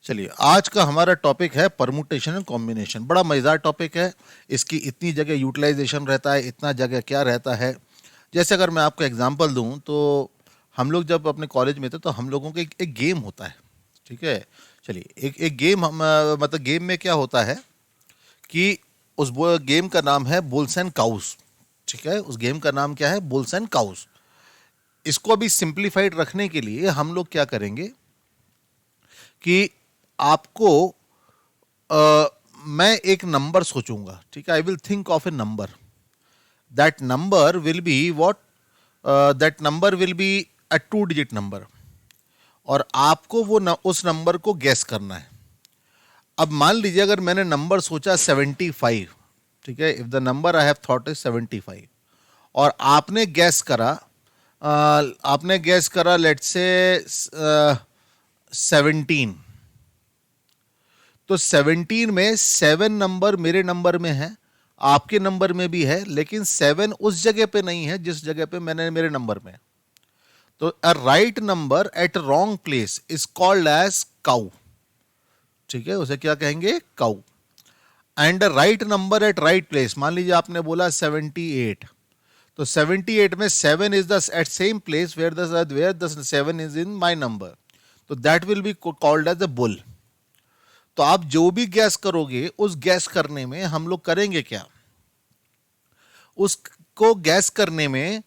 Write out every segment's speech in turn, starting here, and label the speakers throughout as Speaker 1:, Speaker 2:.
Speaker 1: चलिए, आज का हमारा टॉपिक है परमुटेशन एंड कॉम्बिनेशन। बड़ा मज़ेदार टॉपिक है। इसकी इतनी जगह यूटिलाइजेशन रहता है, इतना जगह क्या रहता है। जैसे अगर मैं आपको एग्जांपल दूं तो हम लोग जब अपने कॉलेज में थे तो हम लोगों के एक गेम होता है। ठीक है। चलिए, एक एक गेम हम मतलब गेम में क्या होता है कि उस गेम का नाम है बुल्स एंड काउस। ठीक है, उस गेम का नाम क्या है? Bulls and cows. इसको अभी सिंप्लीफाइड रखने के लिए हम लोग क्या करेंगे कि आपको अ, मैं एक नंबर सोचूंगा। ठीक है, I will think of A number. That number will be what? That number will be a 2 digit number, और आपको उस नंबर को गैस करना है। अब मान लीजिए अगर मैंने नंबर सोचा 75। ठीक है, if the number I have thought is 75, और आपने गैस करा लेट्स से 17। तो 17 में 7 नंबर मेरे नंबर में है, आपके नंबर में भी है, लेकिन 7 उस जगह पे नहीं है जिस जगह पे मैंने मेरे नंबर में है। तो a right number at wrong place is called as cow. ठीक है, उसे क्या कहेंगे? Cow. And right number at right place, मान लीजिए आपने बोला 78, तो 78 में 7 is the at same place where the 7 is in my number, तो that will be called as a bull. तो आप जो भी गैस करोगे उस गैस करने में हम लोग करेंगे क्या? उसको गैस करने में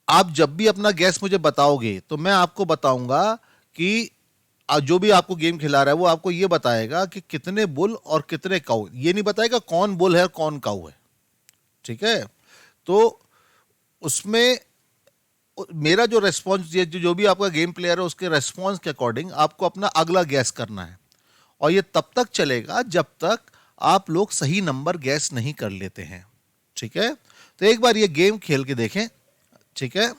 Speaker 1: आप जब भी अपना गैस मुझे बताओगे तो मैं आपको बताऊंगा कि जो भी आपको गेम खिला रहा है वो आपको ये बताएगा कि कितने बुल और कितने काऊ। ये नहीं बताएगा कौन बुल है और कौन काऊ है। ठीक है, तो उसमें मेरा जो रेस्पॉन्स, जो भी आपका गेम प्लेयर है उसके रेस्पॉन्स के अकॉर्डिंग आपको अपना अगला गैस करना है, और ये तब तक चलेगा जब तक आप लोग सही नंबर गैस नहीं कर लेते हैं। ठीक है, तो एक बार ये गेम खेल के देखें। ठीक है,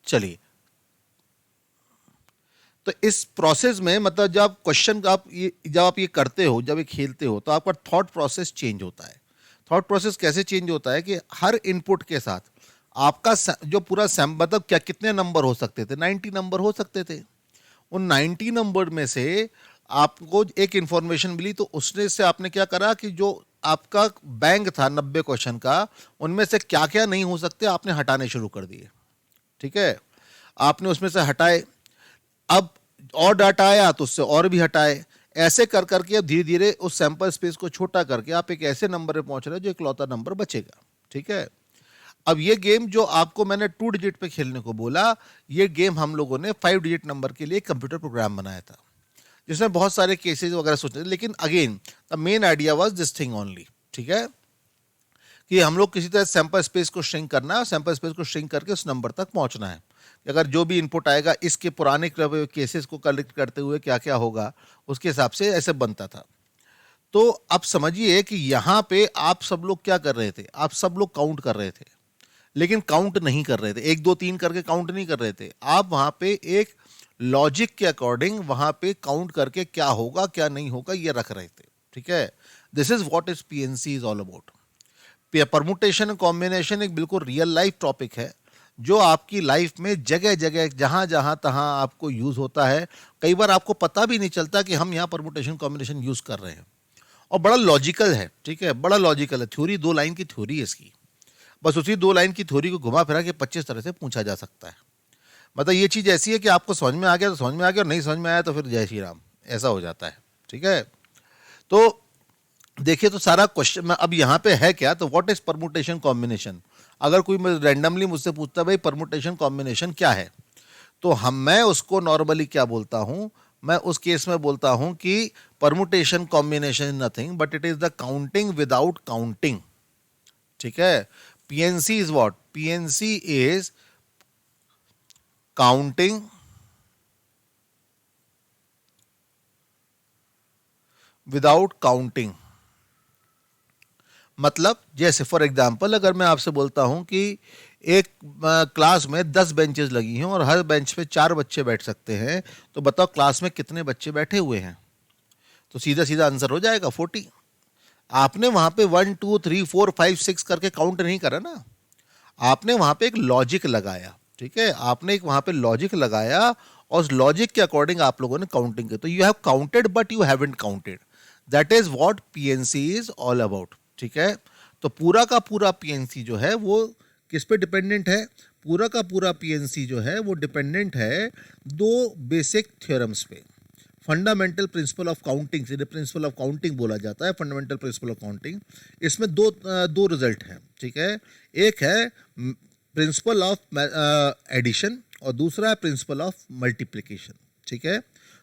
Speaker 1: चलिए। तो इस प्रोसेस में मतलब जब आप ये करते हो, जब ये खेलते हो, तो आपका थॉट प्रोसेस चेंज होता है। थॉट प्रोसेस कैसे चेंज होता है कि हर इनपुट के साथ आपका जो पूरा सैम मतलब क्या कितने नंबर हो सकते थे? 90 नंबर हो सकते थे। उन 90 नंबर में से आपको एक इंफॉर्मेशन मिली, तो उसने से आपने क्या करा कि जो आपका बैंक था 90 क्वेश्चन का, उनमें से क्या क्या नहीं हो सकते आपने हटाने शुरू कर दिए। ठीक है, आपने उसमें से हटाए। अब और डाटा आया तो उससे और भी हटाए। ऐसे कर करके अब धीरे धीरे उस सैंपल स्पेस को छोटा करके आप एक ऐसे नंबर पे पहुंच रहे हैं जो इकलौता नंबर बचेगा। ठीक है, अब ये गेम जो आपको मैंने 2 डिजिट पे खेलने को बोला, ये गेम हम लोगों ने 5 डिजिट नंबर के लिए कंप्यूटर प्रोग्राम बनाया था, जिसमें बहुत सारे केसेस वगैरह सोचते थे, लेकिन again the main idea was this thing only. ठीक है, कि हम लोग किसी तरह सैंपल स्पेस को श्रिंक करना है, और सैंपल स्पेस को श्रिंक करके उस नंबर तक पहुंचना है। अगर जो भी इनपुट आएगा इसके पुराने केसेस को कलेक्ट करते हुए क्या क्या होगा, उसके हिसाब से ऐसे बनता था। तो अब समझिए कि यहाँ पे आप सब लोग क्या कर रहे थे? आप सब लोग काउंट कर रहे थे, लेकिन काउंट नहीं कर रहे थे, 1 2 3 करके काउंट नहीं कर रहे थे। आप वहाँ पे एक लॉजिक के अकॉर्डिंग वहाँ पे काउंट करके क्या होगा क्या नहीं होगा ये रख रहे थे। ठीक है, this is what is PNC is all about. Permutation combination एक बिल्कुल रियल लाइफ टॉपिक है, जो आपकी लाइफ में जगह जगह जहां जहां तहां आपको यूज होता है। कई बार आपको पता भी नहीं चलता कि हम यहाँ परमुटेशन कॉम्बिनेशन यूज कर रहे हैं, और बड़ा लॉजिकल है। ठीक है, बड़ा लॉजिकल है। थ्योरी 2 लाइन की थ्योरी है इसकी। बस उसी 2 लाइन की थ्योरी को घुमा फिरा के 25 तरह से पूछा जा सकता है। मतलब ये चीज ऐसी है कि आपको समझ में आ गया तो समझ में आ गया, और नहीं समझ में आया तो फिर जय श्री राम, ऐसा हो जाता है। ठीक है, तो देखिए, तो सारा क्वेश्चन में अब यहाँ पे है क्या? तो व्हाट इज परमुटेशन कॉम्बिनेशन। अगर कोई रैंडमली मुझसे पूछता है भाई परमुटेशन कॉम्बिनेशन क्या है, तो मैं उसको नॉर्मली क्या बोलता हूं? मैं उस केस में बोलता हूं कि permutation combination is nothing but it is the counting without counting. ठीक है, PNC is what? PNC is counting without counting. मतलब जैसे फॉर एग्जाम्पल अगर मैं आपसे बोलता हूं कि एक क्लास में 10 बेंचेस लगी हैं और हर बेंच पे 4 बच्चे बैठ सकते हैं, तो बताओ क्लास में कितने बच्चे बैठे हुए हैं? तो सीधा सीधा आंसर हो जाएगा 40। आपने वहां पे 1 2 3 4 5 6 करके काउंट नहीं करा ना, आपने वहां पे एक लॉजिक लगाया। ठीक है, आपने एक वहां पे लॉजिक लगाया, और उस लॉजिक के अकॉर्डिंग आप लोगों ने काउंटिंग की। तो you have counted but you haven't counted, that is what PNC is all about. ठीक है, तो पूरा का पूरा पीएनसी जो है वो किस पे डिपेंडेंट है? पूरा का पूरा पीएनसी जो है वो डिपेंडेंट है दो बेसिक थ्योरम्स पे। फंडामेंटल प्रिंसिपल ऑफ काउंटिंग, जिन्हें प्रिंसिपल ऑफ काउंटिंग बोला जाता है, फंडामेंटल प्रिंसिपल ऑफ काउंटिंग, इसमें दो रिजल्ट हैं। ठीक है, एक है प्रिंसिपल ऑफ एडिशन और दूसरा है प्रिंसिपल ऑफ मल्टीप्लिकेशन। ठीक है,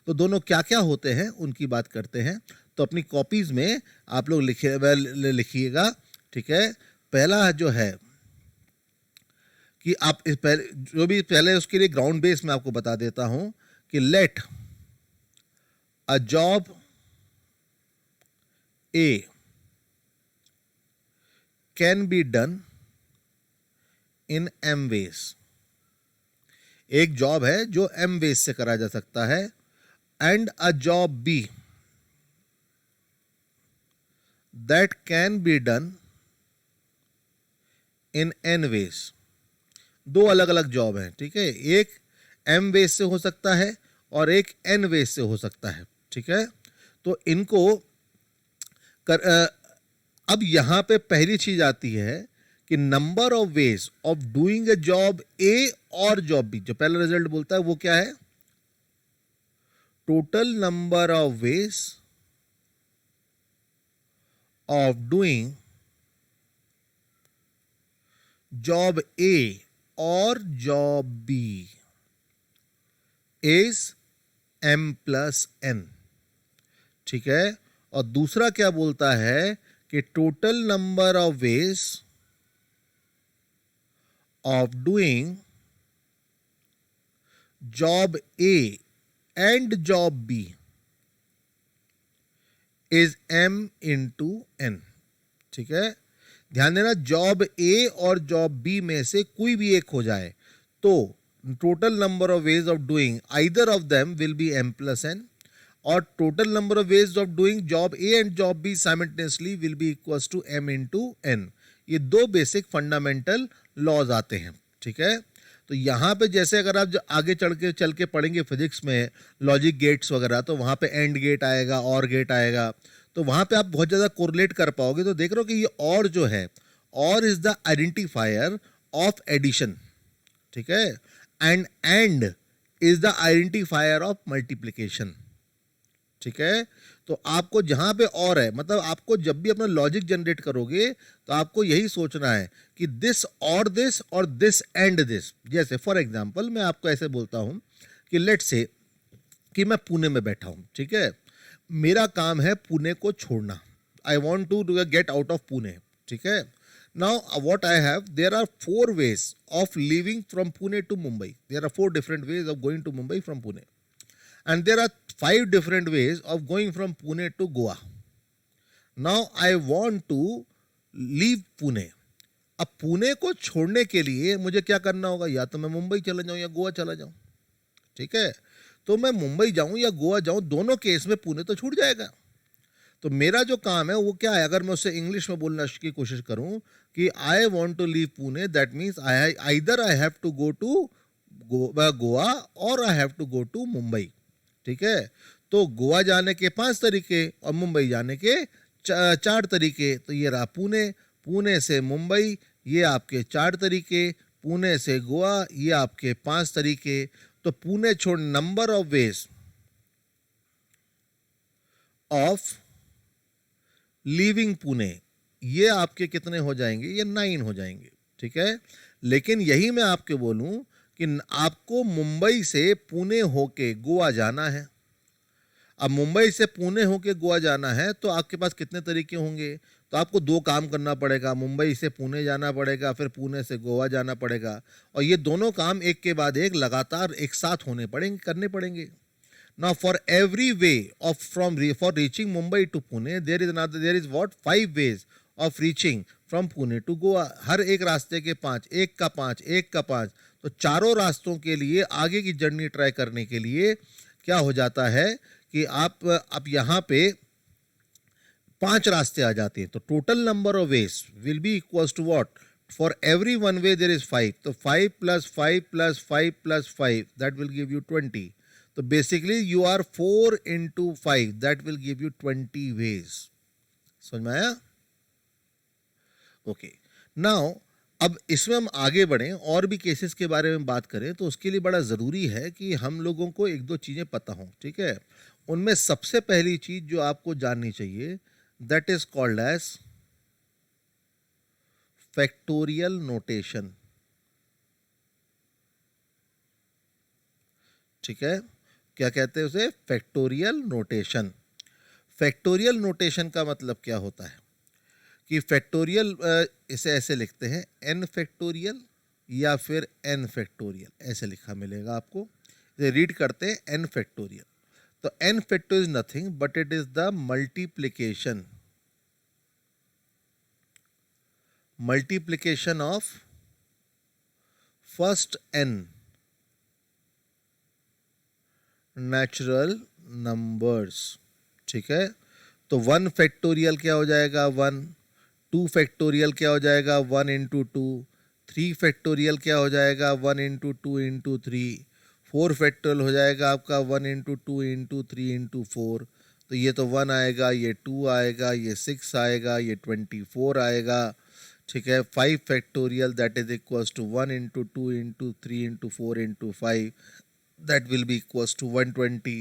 Speaker 1: तो दोनों क्या क्या होते हैं उनकी बात करते हैं। तो अपनी कॉपीज में आप लोग लिखिएगा। ठीक है, पहला जो है कि आप इस पहले जो भी पहले उसके लिए ग्राउंड बेस में आपको बता देता हूं कि let a job A can be done in M ways. एक जॉब है जो एम वेज से करा जा सकता है, and a job B that can be done in N ways. दो अलग अलग जॉब हैं। ठीक है, एक एम वेज से हो सकता है और एक एन वेज से हो सकता है। ठीक है, तो इनको अब यहां पे पहली चीज आती है कि number of ways of doing a job A और जॉब बी। जो पहला रिजल्ट बोलता है वो क्या है? Total number of ways of doing job A और job B is M plus N. ठीक है, और दूसरा क्या बोलता है कि total number of ways of doing job A and job B is M into N. ठीक है, ध्यान देना, जॉब ए और जॉब बी में से कोई भी एक हो जाए तो total number of ways of doing either of them will be M plus N, और total number of ways of doing job A and job B simultaneously will be equals to M into N. ये दो basic fundamental laws आते हैं। ठीक है, तो यहां पे जैसे अगर आप आगे चल के पढ़ेंगे फिजिक्स में लॉजिक गेट्स वगैरह, तो वहां पे एंड गेट आएगा, और गेट आएगा, तो वहां पे आप बहुत ज्यादा कोरिलेट कर पाओगे। तो देख रहे हो कि ये और जो है, और is the identifier of addition. ठीक है, and is the identifier of multiplication. ठीक है, तो आपको जहां पे और है, मतलब आपको जब भी अपना लॉजिक जनरेट करोगे तो आपको यही सोचना है कि दिस और दिस एंड दिस। जैसे फॉर एग्जांपल मैं आपको ऐसे बोलता हूं कि लेट से कि मैं पुणे में बैठा हूं। ठीक है, मेरा काम है पुणे को छोड़ना। I want to get out of Pune. ठीक है, now what I have, there are 4 ways of leaving from Pune to Mumbai. There are 4 different ways of going to Mumbai from Pune, and there are 5 different ways of going from Pune to Goa. Now I want to leave Pune. अब पुणे को छोड़ने के लिए मुझे क्या करना होगा? या तो मैं मुंबई चला जाऊं या गोवा चला जाऊं। ठीक है, तो मैं मुंबई जाऊं या गोवा जाऊं, दोनों केस में पुणे तो छूट जाएगा। तो मेरा जो काम है वो क्या है? अगर मैं उससे इंग्लिश में बोलना की कोशिश करूं कि I want to leave Pune, that means either I have to go to Goa और I have to go to Mumbai. ठीक है, तो गोवा जाने के 5 तरीके और मुंबई जाने के 4 तरीके। तो ये रहा पुणे, पुणे से मुंबई ये आपके 4 तरीके, पुणे से गोवा ये आपके 5 तरीके। तो पुणे छोड़ number of ways of leaving Pune, ये आपके कितने हो जाएंगे? ये 9 हो जाएंगे। ठीक है, लेकिन यही मैं आपके बोलूं कि आपको मुंबई से पुणे होके गोवा जाना है। अब मुंबई से पुणे होके गोवा जाना है तो आपके पास कितने तरीके होंगे? तो आपको 2 काम करना पड़ेगा, मुंबई से पुणे जाना पड़ेगा, फिर पुणे से गोवा जाना पड़ेगा, और ये दोनों काम एक के बाद एक लगातार एक साथ करने पड़ेंगे। Now for every way of for reaching Mumbai to Pune, there is what 5 ways of reaching from Pune to Goa. हर एक रास्ते के 5, एक का 5, एक का 5। तो चारों रास्तों के लिए आगे की जर्नी ट्राई करने के लिए क्या हो जाता है कि आप यहाँ पे 5 रास्ते आ जाते हैं। तो total number of ways will be equals to what? For every one way there is 5. तो 5 + 5 + 5 + 5 that will give you 20. तो basically you are 4 into 5, that will give you 20 ways. समझ में आया? ओके, नाउ अब इसमें हम आगे बढ़ें और भी केसेस के बारे में बात करें, तो उसके लिए बड़ा ज़रूरी है कि हम लोगों को एक दो चीज़ें पता हों, ठीक है? उनमें सबसे पहली चीज़ जो आपको जाननी चाहिए, that is called as factorial notation. ठीक है, क्या कहते हैं उसे? Factorial notation. फैक्टोरियल नोटेशन का मतलब क्या होता है कि फैक्टोरियल इसे ऐसे लिखते हैं n फैक्टोरियल या फिर n फैक्टोरियल, ऐसे लिखा मिलेगा आपको। इसे रीड करते हैं n फैक्टोरियल। तो n factorial is nothing but it is the multiplication of first n natural numbers. ठीक है, तो 1 फैक्टोरियल क्या हो जाएगा? 1। 2 फैक्टोरियल क्या हो जाएगा? 1 इंटू 2। 3 फैक्टोरियल क्या हो जाएगा? 1 इंटू 2 इंटू 3। 4 फैक्टोरियल हो जाएगा आपका 1 इंटू 2 इंटू 3 इंटू 4। तो ये तो 1 आएगा, ये 2 आएगा, ये 6 आएगा, ये 24 आएगा। ठीक है, 5 factorial that is equals to 1 into 2 into 3 into 4 into 5, that will be equals to 120.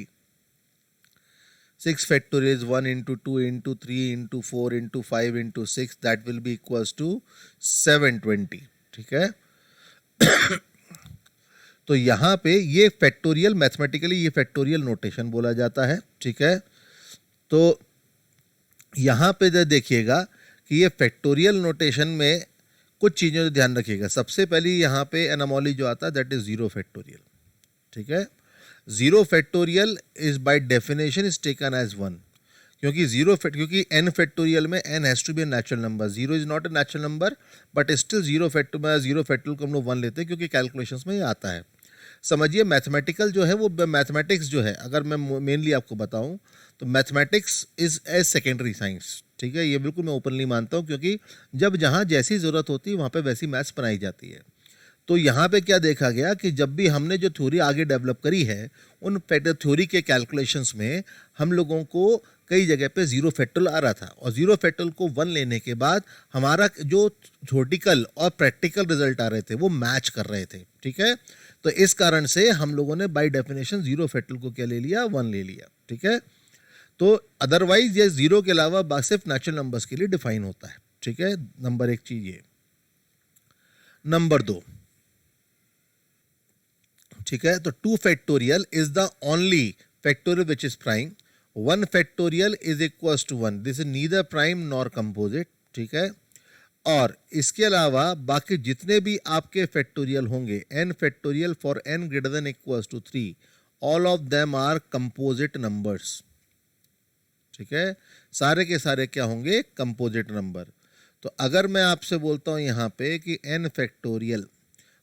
Speaker 1: 6 factorial is 1 into 2 into 3 into 4 into 5 into 6, that will be equals to 720. ठीक है, तो यहाँ पे ये फैक्टोरियल, मैथमेटिकली ये फैक्टोरियल नोटेशन बोला जाता है। ठीक है, तो यहाँ पे देखिएगा कि ये फैक्टोरियल नोटेशन में कुछ चीज़ों का ध्यान रखिएगा। सबसे पहली यहाँ पे एनामोली जो आता है दैट इज जीरो फैक्टोरियल। ठीक है, zero factorial is by definition is taken as 1, क्योंकि n फैक्टोरियल में n has to be a natural number. Zero is not a natural number but still zero factorial को हम लोग 1 लेते हैं क्योंकि कैलकुलेशंस में ये आता है। समझिए, मैथमेटिकल जो है वो मैथमेटिक्स जो है, अगर मैं मेनली आपको बताऊं तो mathematics is a secondary science. ठीक है, ये बिल्कुल मैं ओपनली मानता हूं, क्योंकि जब जहां जैसी ज़रूरत होती है वहां पे वैसी मैथ्स बनाई जाती है। तो यहाँ पे क्या देखा गया कि जब भी हमने जो थ्योरी आगे डेवलप करी है, उन थ्योरी के कैलकुलेशंस में हम लोगों को कई जगह पे जीरो फैक्टोरियल आ रहा था, और जीरो फैक्टोरियल को 1 लेने के बाद हमारा जो थ्योरेटिकल और प्रैक्टिकल रिजल्ट आ रहे थे वो मैच कर रहे थे। ठीक है, तो इस कारण से हम लोगों ने बाय डेफिनेशन जीरो फैक्टोरियल को क्या ले लिया? 1 ले लिया। ठीक है, तो अदरवाइज ये जीरो के अलावा सिर्फ नेचुरल नंबर्स के लिए डिफाइन होता है। ठीक है, नंबर 1 चीज ये। नंबर 2, ठीक है, तो 2 factorial is the only factorial which is prime. 1 factorial is equals to 1, this is neither prime nor composite. ठीक है, और इसके अलावा बाकी जितने भी आपके फैक्टोरियल होंगे, n factorial for n greater than equals to 3, all of them are composite numbers. ठीक है, सारे के सारे क्या होंगे? Composite number. तो अगर मैं आपसे बोलता हूं यहां पे कि n फैक्टोरियल,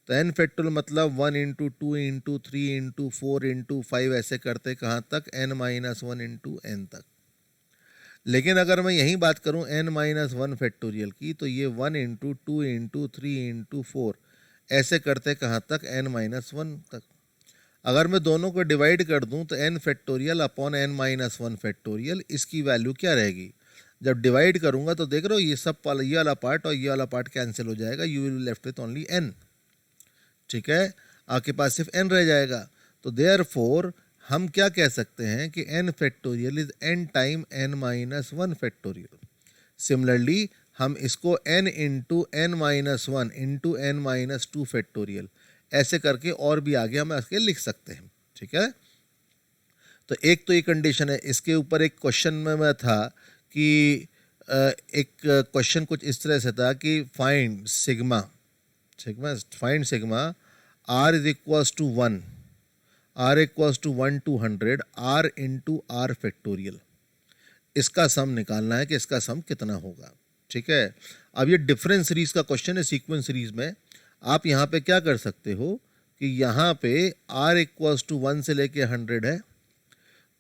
Speaker 1: तो n फैक्टोरियल मतलब 1 इंटू 2 इंटू 3 इंटू 4 इंटू 5, ऐसे करते कहाँ तक? n माइनस 1 इंटू n तक। लेकिन अगर मैं यही बात करूं n माइनस 1 फैक्टोरियल की, तो ये 1 इंटू 2 इंटू 3 इंटू 4, ऐसे करते कहाँ तक? n माइनस 1 तक। अगर मैं दोनों को डिवाइड कर दूं तो n factorial upon n minus 1 factorial, इसकी वैल्यू क्या रहेगी? जब डिवाइड करूंगा तो देख रहे हो ये सब ये वाला पार्ट और ये वाला पार्ट कैंसिल हो जाएगा, you will left with only n। ठीक है, आपके पास सिर्फ n रह जाएगा। तो देयरफॉर हम क्या कह सकते हैं कि n factorial is n time n minus 1 factorial. Similarly हम इसको n into n minus 1 into n minus 2 factorial, ऐसे करके और भी आगे हम इसके लिख सकते हैं। ठीक है, तो एक तो ये कंडीशन है। इसके ऊपर एक क्वेश्चन में मैं था कि एक क्वेश्चन कुछ इस तरह से था कि find sigma r is equals to 1, r equals to 1 to 100, r into r factorial. इसका सम निकालना है कि इसका सम कितना होगा। ठीक है, अब ये डिफरेंस सीरीज का क्वेश्चन है। सीक्वेंस सीरीज में आप यहाँ पे क्या कर सकते हो कि यहाँ पे r इक्वल्स टू 1 से लेके 100 है,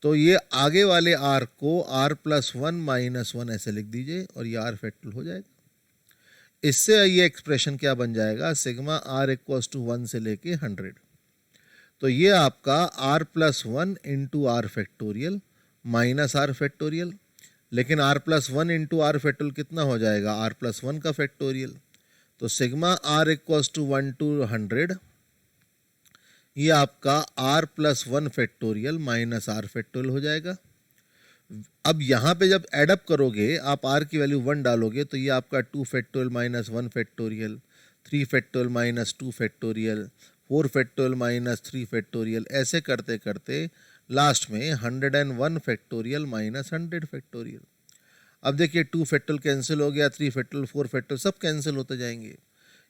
Speaker 1: तो ये आगे वाले r को r प्लस 1 माइनस 1 ऐसे लिख दीजिए और ये r फैक्टोरियल हो जाएगा। इससे ये एक्सप्रेशन क्या बन जाएगा? सिग्मा r इक्वल्स टू 1 से लेके 100। तो ये आपका r+1 into r factorial minus r factorial, लेकिन r+1 इंटू आर फैक्टोरियल कितना हो जाएगा, r+1 का फैक्टोरियल। तो sigma r equals to 1 to 100, ये आपका r+1 factorial minus r factorial हो जाएगा। अब यहाँ पे जब एडअप करोगे, आप r की वैल्यू 1 डालोगे, तो ये आपका 2 factorial minus 1 factorial, 3 factorial minus 2 factorial, 4 factorial minus 3 factorial, ऐसे करते करते लास्ट में 101 फैक्टोरियल माइनस 100 फैक्टोरियल। अब देखिए 2 फैक्टोरियल कैंसिल हो गया, 3 फैक्टोरियल, 4 फैक्टोरियल सब कैंसिल होते जाएंगे।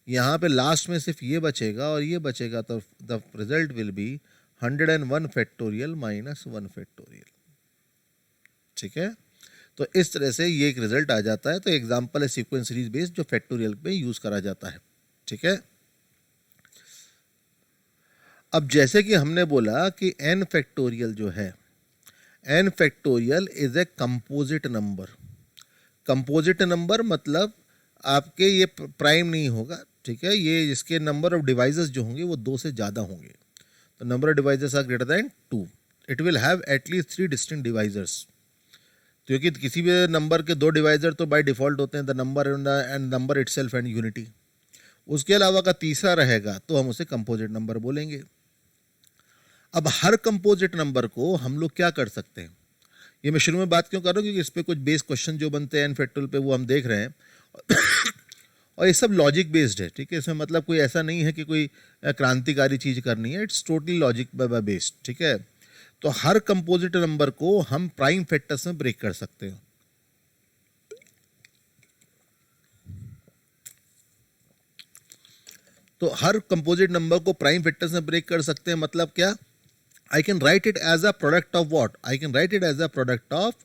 Speaker 1: यहाँ पे लास्ट में सिर्फ ये बचेगा और ये बचेगा, तो the result will be 101 factorial minus 1 factorial. ठीक है, तो इस तरह से ये एक रिजल्ट आ जाता है। तो एग्जाम्पल है सीक्वेंस सीरीज बेस्ड जो फैक्टोरियल में यूज करा जाता है। ठीक है, अब जैसे कि हमने बोला कि n फैक्टोरियल जो है, n factorial is a composite number. Composite number मतलब आपके ये प्राइम नहीं होगा। ठीक है, ये इसके नंबर ऑफ डिवाइसेस जो होंगे वो 2 से ज़्यादा होंगे। तो number of devices are greater than 2। It will have at least 3 distinct divisors, क्योंकि किसी भी नंबर के 2 डिवाइजर तो बाय डिफ़ॉल्ट होते हैं, the number and number itself and unity. उसके अलावा का तीसरा रहेगा तो हम उसे कंपोजिट नंबर बोलेंगे। अब हर कंपोजिट नंबर को हम लोग क्या कर सकते हैं, ये मैं शुरू में बात क्यों कर रहा हूँ, क्योंकि इस पर कुछ बेस क्वेश्चन जो बनते हैं n फैक्टोरियल पे वो हम देख रहे हैं और ये सब लॉजिक बेस्ड है। ठीक है, इसमें मतलब कोई ऐसा नहीं है कि कोई क्रांतिकारी चीज़ करनी है, इट्स टोटली लॉजिक बेस्ड। ठीक है, तो हर कंपोजिट नंबर को हम प्राइम फैक्टर्स में ब्रेक कर सकते हैं। तो हर कंपोजिट नंबर को प्राइम फैक्टर्स में ब्रेक कर सकते हैं, मतलब क्या, I can write it as a product of what, I can write it as a product of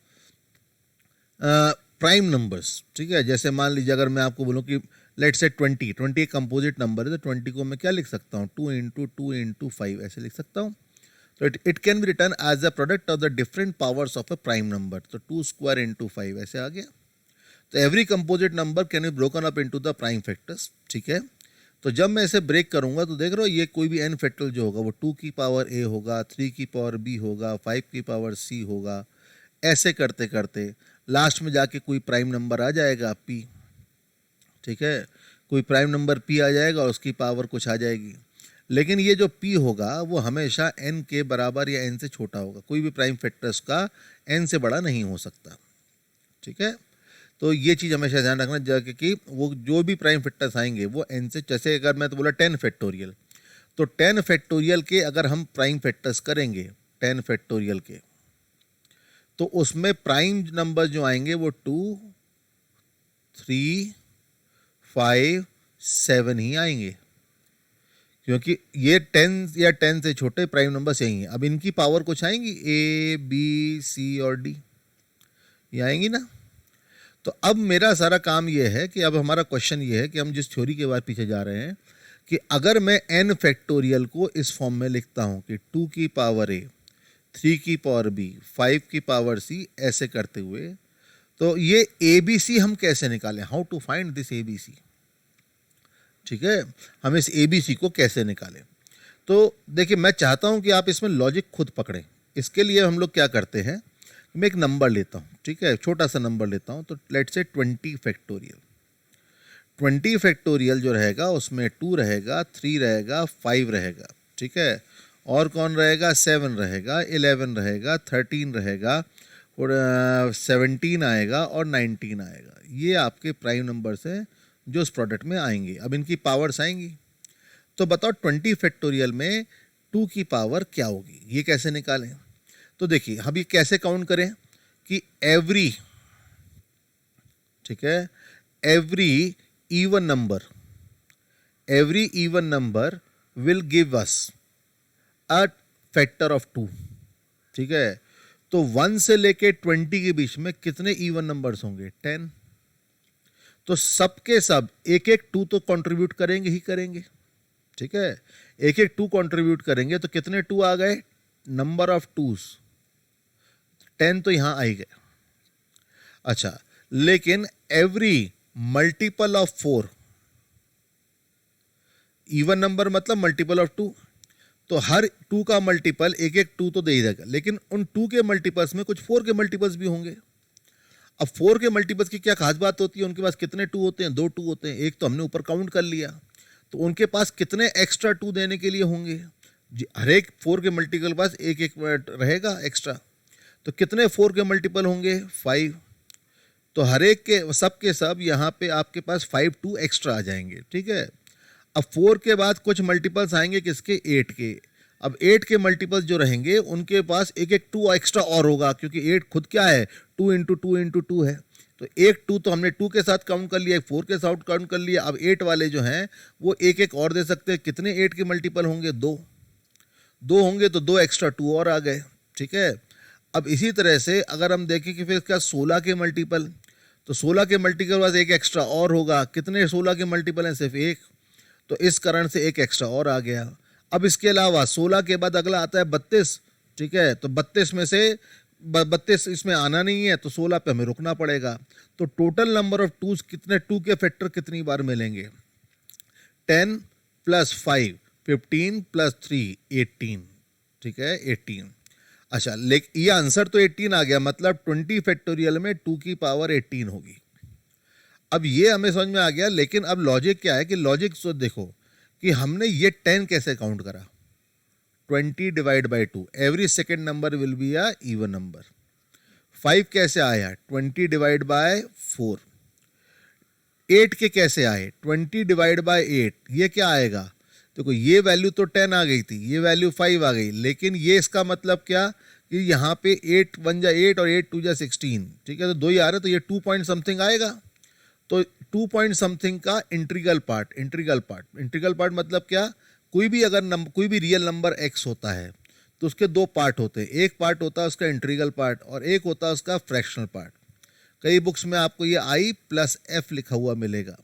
Speaker 1: prime numbers. ठीक है, जैसे मान लीजिए अगर मैं आपको बोलूं कि लेट से 20 एक कंपोजिट नंबर है, तो 20 को मैं क्या लिख सकता हूँ, 2 इंटू 2 इंटू 5 ऐसे लिख सकता हूँ। तो it can be written as a product of the different powers of a prime number. तो 2 स्क्वायर इंटू 5 ऐसे आ गया। तो every composite number can be broken up into the prime factors. ठीक है, तो जब मैं इसे ब्रेक करूंगा तो देख रहे हो ये कोई भी n फैक्टोरियल जो होगा वो 2 की पावर a होगा, 3 की पावर b होगा, 5 की पावर c होगा। ऐसे करते करते लास्ट में जाके कोई प्राइम नंबर आ जाएगा p। ठीक है, कोई प्राइम नंबर p आ जाएगा और उसकी पावर कुछ आ जाएगी, लेकिन ये जो p होगा वो हमेशा n के बराबर या n से छोटा होगा। कोई भी प्राइम फैक्टर्स का n से बड़ा नहीं हो सकता। ठीक है, तो ये चीज़ हमेशा ध्यान रखना जाके कि वो जो भी प्राइम फैक्टर्स आएंगे वो n से, जैसे अगर मैं तो बोला 10 फैक्टोरियल, तो 10 फैक्टोरियल के अगर हम प्राइम फैक्टर्स करेंगे 10 फैक्टोरियल के, तो उसमें प्राइम नंबर जो आएंगे वो 2, 3, 5, 7 ही आएंगे, क्योंकि ये 10 या 10 से छोटे प्राइम नंबर्स यही हैं। अब इनकी पावर कुछ आएंगी, a, b, c और d, ये आएंगी ना। तो अब मेरा सारा काम ये है कि अब हमारा क्वेश्चन ये है कि हम जिस थ्योरी के बाद पीछे जा रहे हैं कि अगर मैं n फैक्टोरियल को इस फॉर्म में लिखता हूं कि 2 की पावर a, 3 की पावर b, 5 की पावर c, ऐसे करते हुए, तो ये ABC हम कैसे निकालें, how to find this ABC। ठीक है, हम इस ABC को कैसे निकालें। तो देखिए मैं चाहता हूं कि आप इसमें लॉजिक खुद पकड़ें। इसके लिए हम लोग क्या करते हैं, मैं एक नंबर लेता हूँ। ठीक है, छोटा सा नंबर लेता हूँ, तो लेट्स से 20 फैक्टोरियल। 20 फैक्टोरियल जो रहेगा उसमें 2 रहेगा, 3 रहेगा, 5 रहेगा। ठीक है, और कौन रहेगा, 7 रहेगा, 11 रहेगा, 13 रहेगा, और 17 आएगा और 19 आएगा। ये आपके प्राइम नंबर्स हैं जो इस प्रोडक्ट में आएंगे। अब इनकी पावर्स आएंगी, तो बताओ 20 फैक्टोरियल में 2 की पावर क्या होगी, ये कैसे निकालें। तो देखिए हम ये कैसे काउंट करें कि एवरी, ठीक है, every even number will give us a factor of 2। ठीक है, तो 1 से लेके 20 के बीच में कितने इवन नंबर्स होंगे, 10। तो सबके सब एक एक 2 तो कंट्रीब्यूट करेंगे ही करेंगे। ठीक है, एक एक 2 कंट्रीब्यूट करेंगे, तो कितने 2 आ गए, नंबर ऑफ 2s 10 तो यहां आई गए। अच्छा, लेकिन every multiple of 4, even number मतलब मल्टीपल ऑफ 2, तो हर टू का मल्टीपल एक एक टू तो दे ही देगा, लेकिन उन टू के मल्टीपल्स में कुछ फोर के मल्टीपल्स भी होंगे। अब फोर के मल्टीपल्स की क्या खास बात होती है, उनके पास कितने टू होते हैं, दो टू होते हैं, एक तो हमने ऊपर काउंट कर लिया, तो उनके पास कितने एक्स्ट्रा टू देने के लिए होंगे जी, हर एक फोर के मल्टीपल पास एक एक रहेगा एक्स्ट्रा, तो कितने फोर के मल्टीपल होंगे, 5। तो हर एक के सब यहाँ पे आपके पास 5 टू एक्स्ट्रा आ जाएंगे, ठीक है। अब 4 के बाद कुछ मल्टीपल्स आएंगे किसके, 8 के। अब 8 के मल्टीपल्स जो रहेंगे उनके पास एक एक टू एक्स्ट्रा और होगा, क्योंकि 8 खुद क्या है, 2 इंटू टू इंटू टू है। तो एक टू तो हमने 2 के साथ काउंट कर लिया, एक 4 के साथ काउंट कर लिया। अब 8 वाले जो हैं वो एक एक और दे सकते हैं। कितने 8 के मल्टीपल होंगे, 2 होंगे, तो 2 एक्स्ट्रा 2 और आ गए, ठीक है। अब इसी तरह से अगर हम देखें कि फिर इसका 16 के मल्टीपल, तो 16 के मल्टीपल के बाद एक एक्स्ट्रा और होगा। कितने 16 के मल्टीपल हैं, सिर्फ एक, तो इस कारण से एक एक्स्ट्रा और आ गया। अब इसके अलावा 16 के बाद अगला आता है 32, ठीक है। तो 32 में से 32 इसमें आना नहीं है, तो 16 पे हमें रुकना पड़ेगा। तो टोटल नंबर ऑफ टूज कितने, टू के फैक्टर कितनी बार मिलेंगे, 10 प्लस 5 15 प्लस 3 18, ठीक है, 18। अच्छा, लेकिन ये आंसर तो 18 आ गया, मतलब 20 फैक्टोरियल में 2 की पावर 18 होगी। अब ये हमें समझ में आ गया, लेकिन अब लॉजिक क्या है कि लॉजिक तो देखो कि हमने ये 10 कैसे काउंट करा, 20 divide by 2, every second number will be a even number. 5 कैसे आया, 20 डिवाइड बाय 4। 8 के कैसे आए, 20 डिवाइड बाय 8, ये क्या आएगा, देखो ये वैल्यू तो 10 आ गई थी, ये वैल्यू 5 आ गई, लेकिन ये इसका मतलब क्या कि यहाँ पे 8 1 जा 8 और 8 2 जा 16, ठीक है, तो 2 ही आ रहे, तो ये 2 पॉइंट समथिंग आएगा। तो 2 पॉइंट समथिंग का इंटीग्रल पार्ट मतलब क्या, कोई भी अगर कोई भी रियल नंबर x होता है तो उसके दो पार्ट होते हैं, एक पार्ट होता है उसका इंटीग्रल पार्ट और एक होता है उसका फ्रैक्शनल पार्ट। कई बुक्स में आपको ये i प्लस f लिखा हुआ मिलेगा।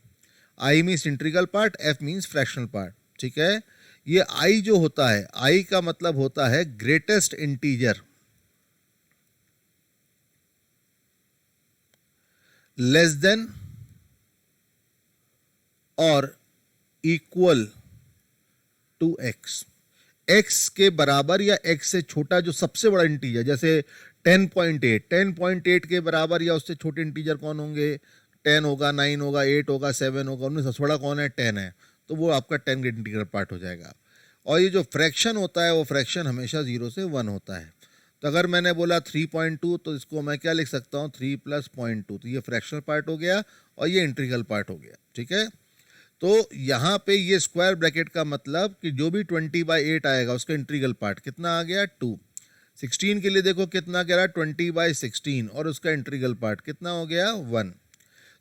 Speaker 1: i means integral part, f means fractional part, ठीक है। ये i जो होता है, i का मतलब होता है ग्रेटेस्ट इंटीजर लेस देन और इक्वल टू एक्स, एक्स के बराबर या एक्स से छोटा जो सबसे बड़ा इंटीजर, जैसे 10.8 के बराबर या उससे छोटे इंटीजर कौन होंगे, 10 होगा, 9 होगा, 8 होगा, 7 होगा, उनमें सबसे बड़ा कौन है, 10 है, तो वो आपका 10 ग्रेट इंटीजर पार्ट हो जाएगा। और ये जो फ्रैक्शन होता है वो फ्रैक्शन हमेशा 0 से 1 होता है। तो अगर मैंने बोला 3.2 तो इसको मैं क्या लिख सकता हूँ, 3 प्लस 0.2, तो ये फ्रैक्शनल पार्ट हो गया और ये इंटीग्रल पार्ट हो गया, ठीक है। तो यहाँ पे ये स्क्वायर ब्रैकेट का मतलब कि जो भी 20/8 आएगा उसका इंटीग्रल पार्ट कितना आ गया, 2। 16 के लिए देखो कितना कह रहा है, 20/16, और उसका इंटीग्रल पार्ट कितना हो गया, 1।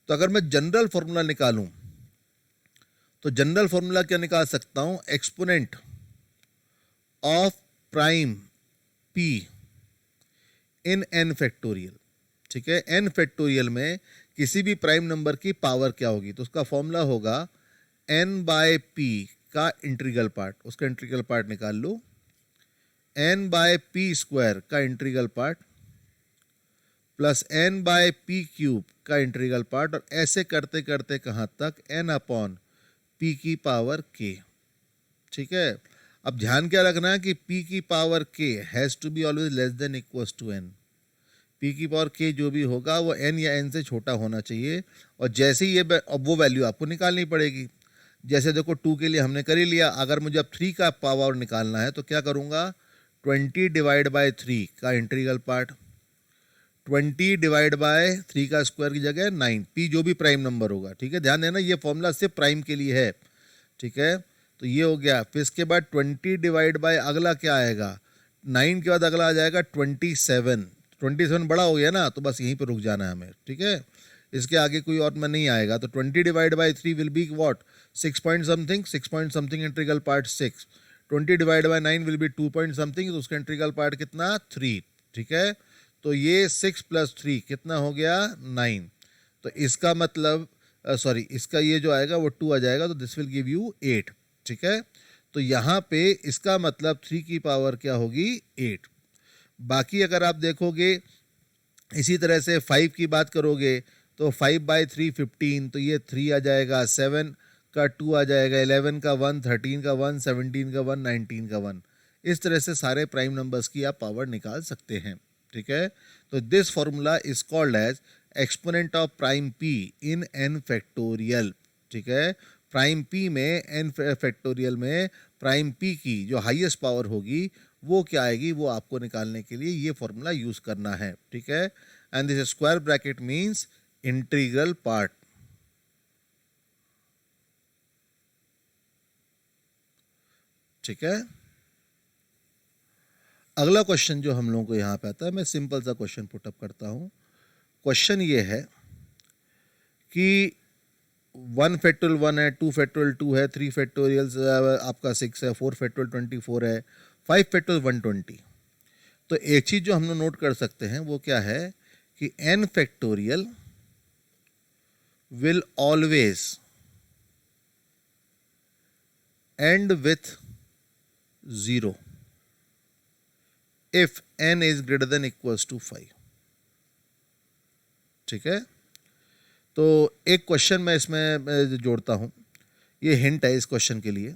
Speaker 1: तो अगर मैं जनरल फॉर्मूला निकालूं तो जनरल फॉर्मूला क्या निकाल सकता हूं, exponent of prime p in n factorial, ठीक है। n फैक्टोरियल में किसी भी प्राइम नंबर की पावर क्या होगी, तो उसका फॉर्मूला होगा n/p का इंटीग्रल पार्ट, उसका इंटीग्रल पार्ट निकाल लो, n/p² का इंटीग्रल पार्ट प्लस n/p³ का इंटीग्रल पार्ट, और ऐसे करते करते कहाँ तक, n/p की पावर k, ठीक है। अब ध्यान क्या रखना है कि p की power k has to be always less than equals to n। p की पावर k जो भी होगा वो n या n से छोटा होना चाहिए, और जैसे ही ये अब वो वैल्यू आपको निकालनी पड़ेगी। जैसे देखो 2 के लिए हमने कर ही लिया, अगर मुझे अब 3 का पावर निकालना है तो क्या करूँगा, 20 डिवाइड बाय 3 का इंटीग्रल पार्ट, 20 डिवाइड बाय 3 का स्क्वायर की जगह 9, p जो भी प्राइम नंबर होगा, ठीक है। ध्यान देना ये फॉर्मूला सिर्फ प्राइम के लिए है, ठीक है। तो ये हो गया, फिर इसके बाद 20 डिवाइड बाय अगला क्या आएगा, 9 के बाद अगला आ जाएगा 27 बड़ा हो गया ना, तो बस यहीं पर रुक जाना है हमें, ठीक है। इसके आगे कोई और में नहीं आएगा। तो 20 divide by 3 will be what, 6 point something integral part 6। 20 divide by 9 will be 2 point something, तो उसका इंटीग्रल पार्ट कितना, 3, ठीक है। तो ये 6 प्लस 3 कितना हो गया, 9। तो इसका मतलब इसका ये जो आएगा वो 2 आ जाएगा, तो दिस विल गिव यू 8, ठीक है। तो यहाँ पे इसका मतलब 3 की पावर क्या होगी, 8। बाकी अगर आप देखोगे इसी तरह से 5 की बात करोगे तो 5/3 15, तो ये 3 आ जाएगा, 7 का 2 आ जाएगा, 11 का 1, 13 का 1, 17 का 1, 19 का 1। इस तरह से सारे प्राइम नंबर्स की आप पावर निकाल सकते हैं, ठीक है। तो this formula is called as exponent of prime p in n factorial, ठीक है। प्राइम पी में एन फैक्टोरियल में प्राइम पी की जो हाईएस्ट पावर होगी वो क्या आएगी, वो आपको निकालने के लिए ये फॉर्मूला यूज करना है, ठीक है। And this square bracket means integral part, ठीक है। अगला क्वेश्चन जो हम लोगों को यहाँ पे आता है, मैं सिंपल सा क्वेश्चन पुटअप करता हूँ। क्वेश्चन ये है कि 1 फैक्टोरियल 1 है, 2 फैक्टोरियल 2 है, 3 फैक्टोरियल आपका 6 है, 4 फैक्टोरियल 24 है, 5 फैक्टोरियल 120। तो एक चीज जो हम लोग नोट कर सकते हैं वो क्या है कि n factorial will always end with 0 if n is greater than equals to 5, ठीक है। तो एक क्वेश्चन मैं इसमें जोड़ता हूं, ये हिंट है इस क्वेश्चन के लिए।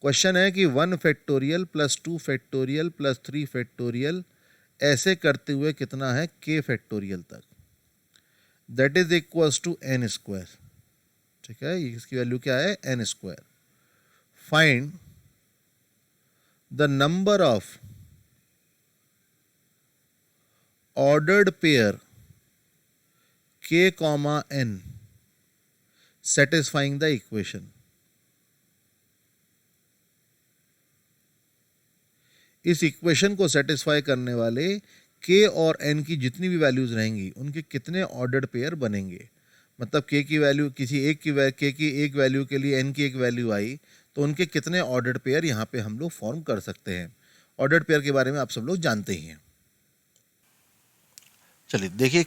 Speaker 1: क्वेश्चन है कि 1 factorial plus 2 factorial plus 3 factorial ऐसे करते हुए कितना है k फैक्टोरियल तक, that is equals to n square, ठीक है। इसकी वैल्यू क्या है, n square. Find the number of ordered pair k, n satisfying the equation। इस इक्वेशन को सेटिस्फाई करने वाले k और n की जितनी भी वैल्यूज रहेंगी उनके कितने ऑर्डर्ड पेयर बनेंगे। मतलब k की वैल्यू किसी एक की k की एक वैल्यू के लिए n की एक वैल्यू आई तो उनके कितने ऑर्डर्ड पेयर यहाँ पे हम लोग फॉर्म कर सकते हैं। ऑर्डर्ड पेयर के बारे में आप सब लोग जानते ही हैं। चलिए देखिए,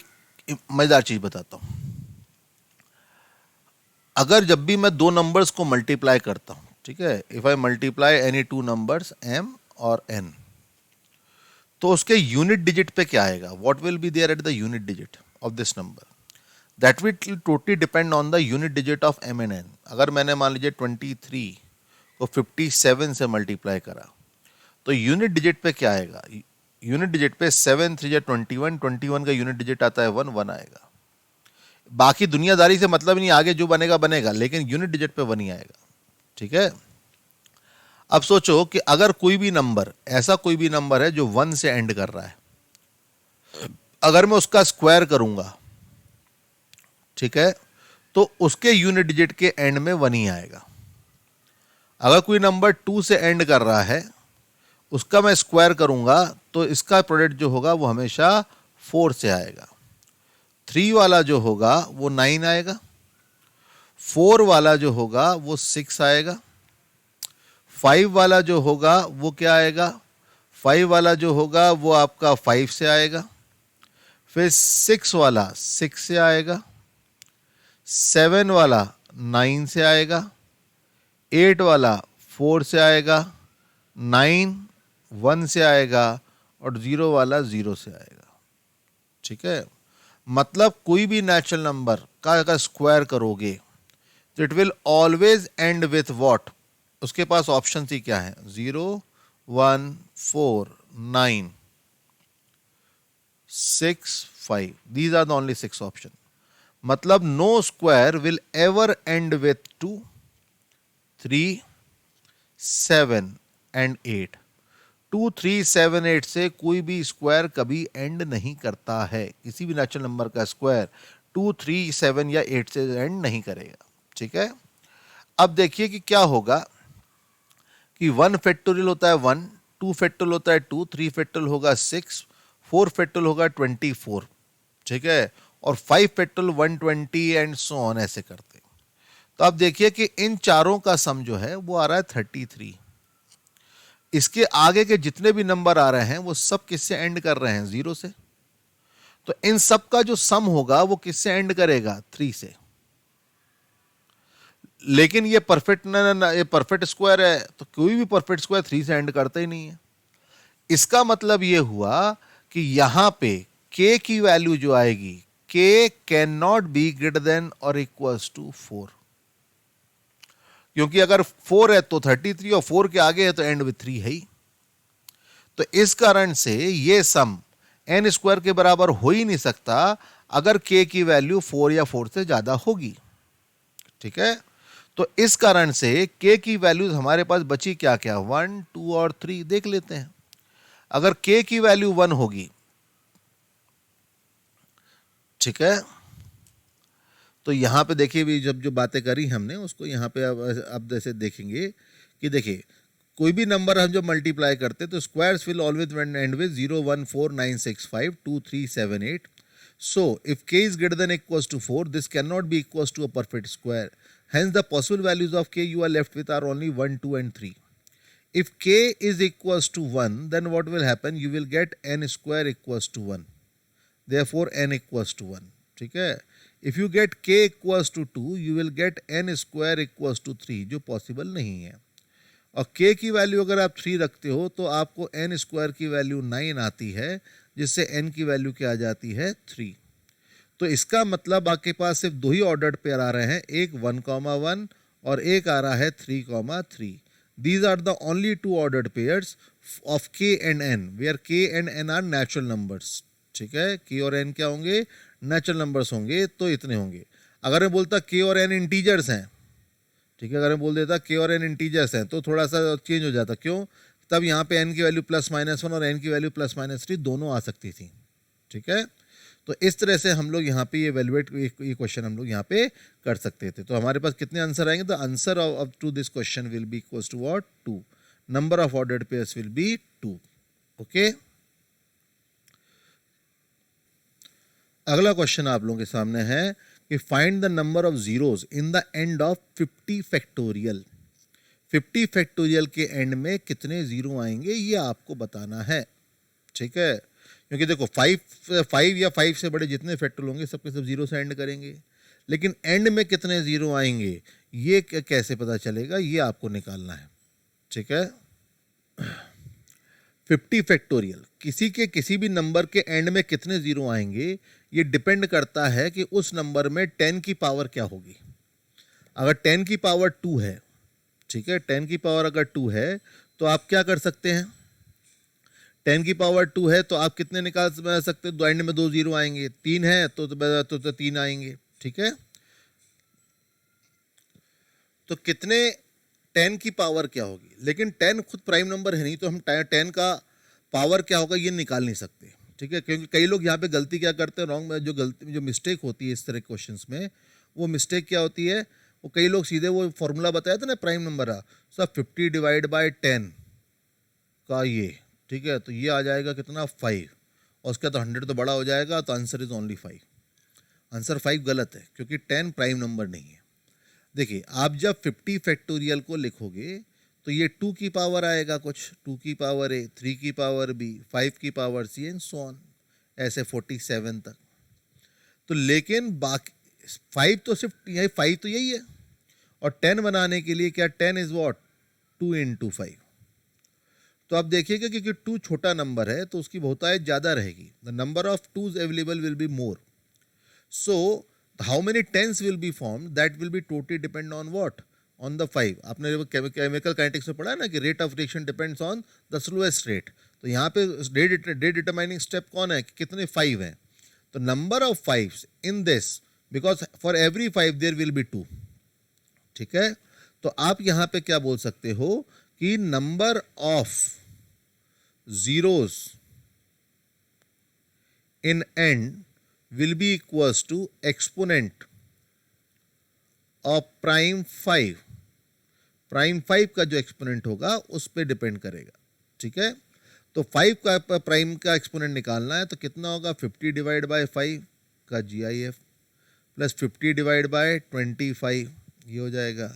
Speaker 1: मजेदार चीज बताता हूं। अगर जब भी मैं दो नंबर्स को मल्टीप्लाई करता हूं, ठीक है, if I multiply any two numbers m और n, तो उसके यूनिट डिजिट पे क्या आएगा, what will be there at the unit digit of this number, that will totally depend on the unit digit of m and n। अगर मैंने मान लीजिए 23 को 57 से मल्टीप्लाई करा तो यूनिट डिजिट पे क्या आएगा, यूनिट डिजिट पे 7 3 या 21, 21 का यूनिट डिजिट आता है 1, 1 आएगा। बाकी दुनियादारी से मतलब नहीं, आगे जो बनेगा बनेगा, लेकिन यूनिट डिजिट पे 1 ही आएगा, ठीक है। अब सोचो कि अगर कोई भी नंबर, ऐसा कोई भी नंबर है जो 1 से एंड कर रहा है, अगर मैं उसका स्क्वायर करूंगा, ठीक है, तो उसके यूनिट डिजिट के एंड में 1 ही आएगा। अगर कोई नंबर 2 से एंड कर रहा है, उसका मैं स्क्वायर करूंगा तो इसका प्रोडक्ट जो होगा वो हमेशा 4 से आएगा। 3 वाला जो होगा वो 9 आएगा, 4 वाला जो होगा वो 6 आएगा, 5 वाला जो होगा वो क्या आएगा, 5 वाला जो होगा वो आपका 5 से आएगा, फिर 6 वाला 6 से आएगा, 7 वाला 9 से आएगा, 8 वाला 4 से आएगा, 9 1 से आएगा और 0 वाला 0 से आएगा, ठीक है। मतलब कोई भी नेचुरल नंबर का अगर स्क्वायर करोगे तो it will always end with what, उसके पास ऑप्शन ही क्या है, 0 1 4 9 6 5, these are the only 6 option. मतलब no square will ever end with 2 3 7 and 8। 2 3 7 8 से कोई भी स्क्वायर कभी एंड नहीं करता है। किसी भी नेचुरल नंबर का स्क्वायर 2 3 7 या 8 से एंड नहीं करेगा, ठीक है। अब देखिए कि क्या होगा कि 1 फैक्टोरियल होता है 1, 2 फैक्टोरियल होता है 2, 3 फैक्टोरियल होगा 6, 4 फैक्टोरियल होगा 24, ठीक है, और 5 फैक्टोरियल 120 एंड सो ऑन, ऐसे करते। तो आप देखिए कि इन चारों का सम जो है वो आ रहा है 33। इसके आगे के जितने भी नंबर आ रहे हैं वो सब किससे एंड कर रहे हैं, 0 से। तो इन सब का जो सम होगा वो किससे एंड करेगा, 3 से। लेकिन ये परफेक्ट ना ये परफेक्ट स्क्वायर है, तो कोई भी परफेक्ट स्क्वायर 3 से एंड करता ही नहीं है। इसका मतलब ये हुआ कि यहां पे k की वैल्यू जो आएगी, k can not be greater than और इक्वल्स टू 4, क्योंकि अगर 4 है तो 33 और 4 के आगे है तो एंड विथ 3 है ही। तो इस कारण से ये सम एन स्क्वायर के बराबर हो ही नहीं सकता अगर k की वैल्यू 4 या 4 से ज्यादा होगी। ठीक है, तो इस कारण से k की वैल्यूज हमारे पास बची क्या क्या, 1 2 और 3 देख लेते हैं। अगर k की वैल्यू 1 होगी, ठीक है, तो यहां पे देखिए भी जब जो बातें करी हमने उसको यहां पे अब जैसे देखेंगे कि देखिए कोई भी नंबर हम जब मल्टीप्लाई करते हैं तो squares will always and with 0 1 4 9 6 5 2 3 7 8। So if k is greater than or equals to 4, this cannot be equals to a perfect square. Hence the possible values of k you are left with are only 1 2 and 3. If k is equals to 1, then what will happen, you will get n square equals to 1, therefore n equals to 1. ठीक है, if you get k equals to 2, you will get n square equals to 3, जो possible नहीं है। और k की value अगर आप 3 रखते हो तो आपको n स्क्वायर की वैल्यू 9 आती है, जिससे n की वैल्यू क्या आ जाती है 3। तो इसका मतलब आपके पास सिर्फ दो ही ऑर्डर्ड पेयर आ रहे हैं, एक 1,1 और एक आ रहा है 3,3। These are the only two ordered pairs of k and n, where k and n are natural numbers. ठीक है, k और n क्या होंगे, नेचुरल नंबर्स होंगे, तो इतने होंगे। अगर मैं बोलता k और n इंटीजर्स हैं, ठीक है, अगर मैं बोल देता k और n इंटीजर्स हैं तो थोड़ा सा चेंज हो जाता। क्यों, तब यहाँ पे n की वैल्यू +-1 और n की वैल्यू +-3 दोनों आ सकती थी। ठीक है, तो इस तरह से हम लोग यहाँ पे ये वैल्यूएट ये क्वेश्चन हम लोग यहाँ पे कर सकते थे। तो हमारे पास कितने आंसर आएंगे, the answer of to this question will be equals to what, 2। Number of ordered pairs will be 2। Okay, अगला क्वेश्चन आप लोगों के सामने है कि find the number of zeros in the end of 50 factorial. 50 factorial के end में कितने जीरो आएंगे ये आपको बताना है। ठीक है, क्योंकि देखो 5 या 5 से बड़े जितने फैक्टोरियल होंगे सबके सब जीरो से एंड करेंगे, लेकिन एंड में कितने जीरो आएंगे ये कैसे पता चलेगा, ये आपको निकालना है। ठीक है, 50 फैक्टोरियल किसी के किसी भी नंबर के एंड में कितने जीरो आएंगे ये डिपेंड करता है कि उस नंबर में 10 की पावर क्या होगी। अगर 10 की पावर 2 है, ठीक है, 10 की पावर अगर 2 है तो आप क्या कर सकते हैं, 10 की पावर 2 है तो आप कितने निकाल सकते हैं, दो एंड में 2 जीरो आएंगे, 3 है तो 3 आएंगे। ठीक है, तो कितने 10 की पावर क्या होगी, लेकिन 10 खुद प्राइम नंबर है नहीं, तो हम 10 का पावर क्या होगा ये निकाल नहीं सकते। ठीक है, क्योंकि कई लोग यहाँ पे गलती क्या करते हैं, रॉन्ग जो मिस्टेक होती है इस तरह क्वेश्चंस में, वो मिस्टेक क्या होती है, वो कई लोग सीधे वो फॉर्मूला बताया था ना प्राइम नंबर का, सब 50 डिवाइड बाय 10 का ये, ठीक है, तो ये आ जाएगा कितना 5, और उसका तो 100 तो बड़ा हो जाएगा, तो आंसर इज ओनली 5। आंसर 5 गलत है क्योंकि 10 प्राइम नंबर नहीं है। देखिए आप जब 50 फैक्टोरियल को लिखोगे तो ये 2 की पावर आएगा, कुछ 2 की पावर ए, 3 की पावर बी, 5 की power c and so on, ऐसे 47 तक। तो लेकिन बाकी 5 तो सिर्फ यही 5 तो यही है, और 10 बनाने के लिए क्या 10 इज व्हाट 2 into 5। तो आप देखिएगा क्योंकि 2 छोटा नंबर है तो उसकी बहुतायत ज़्यादा रहेगी, the number of twos available will be more, so how many tens will be form that will be totally depend on what, on the 5। आपने केमिकल काइनेटिक्स में पढ़ा है ना कि rate of reaction depends on the slowest rate, तो यहाँ पे rate determining step कौन है, कितने 5 हैं, तो number of 5 in this, because for every 5 there will be 2। ठीक है, तो आप यहाँ पे क्या बोल सकते हो कि number of zeros in and will be equals to exponent of prime 5। Prime 5 का जो एक्सपोनेंट होगा उस पर डिपेंड करेगा। ठीक है, तो 5 का प्राइम का एक्सपोनेंट निकालना है तो कितना होगा 50 डिवाइड बाय 5 का GIF प्लस 50 डिवाइड बाय 25, ये हो जाएगा।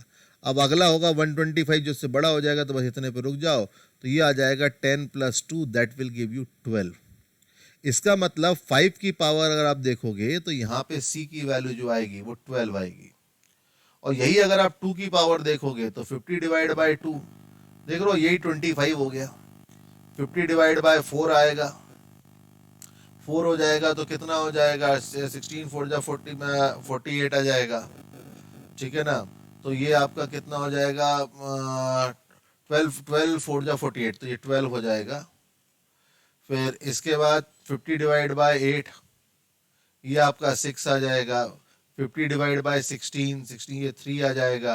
Speaker 1: अब अगला होगा 125, जो उससे बड़ा हो जाएगा तो बस इतने पे रुक जाओ, तो ये आ जाएगा 10 + 2 दैट विल गिव यू 12। इसका मतलब 5 की पावर अगर आप देखोगे तो यहाँ पे C की वैल्यू जो आएगी वो 12 आएगी, और यही अगर आप 2 की पावर देखोगे तो 50 डिवाइड बाय 2 देख लो यही 25 हो गया, 50 डिवाइड बाय 4 आएगा, 4 हो जाएगा तो कितना हो जाएगा 16 4 जा 48 आ जाएगा। ठीक है ना, तो ये आपका कितना हो जाएगा 12 4 जा 48, तो ये 12 हो जाएगा। फिर इसके बाद 50 डिवाइड बाय 8, ये आपका 6 आ जाएगा। 50 डिवाइड बाय 16, 16 ये 3 आ जाएगा।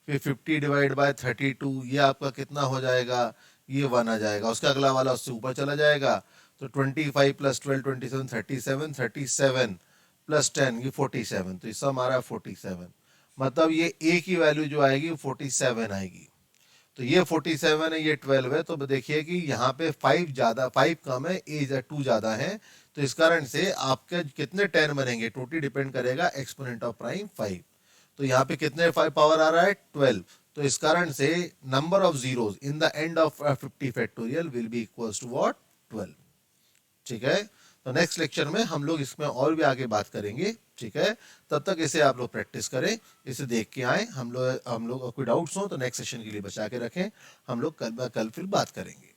Speaker 1: फिर 50 डिवाइड बाय 32, ये आपका कितना हो जाएगा, ये 1 आ जाएगा। उसका अगला वाला उससे ऊपर चला जाएगा, तो 25 प्लस 12 27, 37, 37 प्लस 10 ये 47, तो इसका हमारा 47, मतलब ये ए की वैल्यू जो आएगी वो 47 आएगी। तो ये 47 है, ये 12 है, तो देखिए कि यहाँ पे 5 ज़्यादा, 5 कम है, ए 2 ज़्यादा है, तो इस कारण से आपके कितने 10 बनेंगे, टोटली डिपेंड करेगा एक्सपोनेंट ऑफ प्राइम 5। तो यहाँ पे कितने 5 पावर आ रहा है 12, तो इस कारण से number of zeros in the end of 50 factorial will be equals to what 12। ठीक है, तो नेक्स्ट लेक्चर में हम लोग इसमें और भी आगे बात करेंगे। ठीक है, तब तक इसे आप लोग प्रैक्टिस करें, इसे देख के आए। हम लोग कोई डाउट्स हो तो नेक्स्ट सेशन के लिए बचा के रखें, हम लोग कल फिर बात करेंगे।